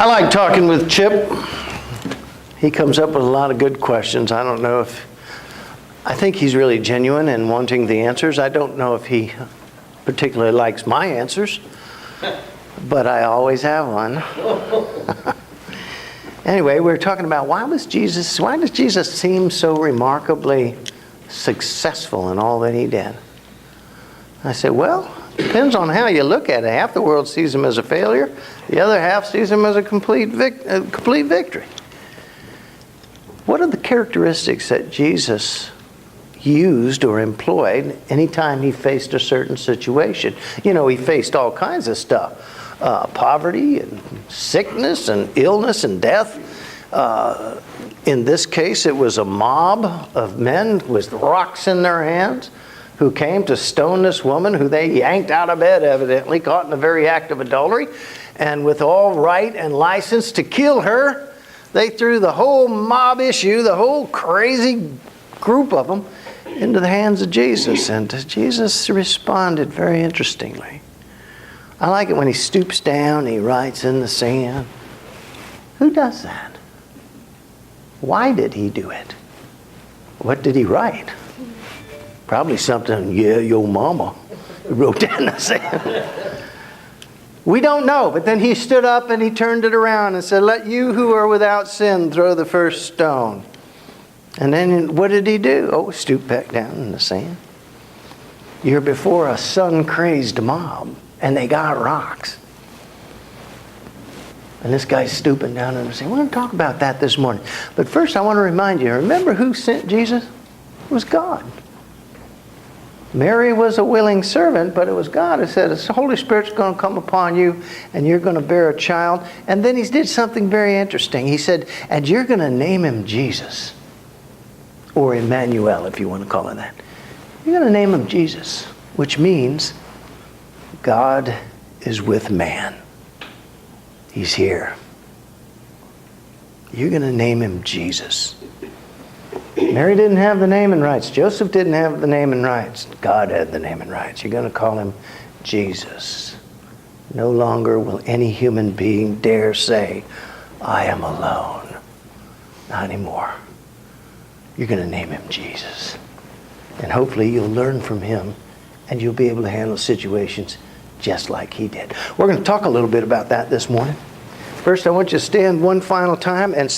I like talking with Chip. He comes up with a lot of good questions. I think he's really genuine in wanting the answers. I don't know if he particularly likes my answers, but I always have one. Anyway, we're talking about why does Jesus seem so remarkably successful in all that he did? I said, well, depends on how you look at it. Half the world sees him as a failure. The other half sees him as a complete victory. What are the characteristics that Jesus used or employed anytime he faced a certain situation? You know, he faced all kinds of stuff. Poverty and sickness and illness and death. In this case, it was a mob of men with rocks in their hands who came to stone this woman who they yanked out of bed, evidently, caught in the very act of adultery. And with all right and license to kill her, they threw the whole mob issue, the whole crazy group of them, into the hands of Jesus. And Jesus responded very interestingly. I like it when he stoops down, he writes in the sand. Who does that? Why did he do it? What did he write? Probably something, yeah, your mama wrote that in the sand. We don't know, but then he stood up and he turned it around and said, let you who are without sin throw the first stone. And then what did he do? Oh, stoop back down in the sand. You're before a sun-crazed mob, and they got rocks. And this guy's stooping down in the sand. We're going to talk about that this morning. But first I want to remind you, remember who sent Jesus? It was God. Mary was a willing servant, but it was God who said, the Holy Spirit's going to come upon you, and you're going to bear a child. And then he did something very interesting. He said, and you're going to name him Jesus. Or Emmanuel, if you want to call it that. You're going to name him Jesus, which means God is with man. He's here. You're going to name him Jesus. Mary didn't have the naming rights. Joseph didn't have the naming rights. God had the naming rights. You're going to call him Jesus. No longer will any human being dare say, I am alone. Not anymore. You're going to name him Jesus. And hopefully you'll learn from him and you'll be able to handle situations just like he did. We're going to talk a little bit about that this morning. First, I want you to stand one final time and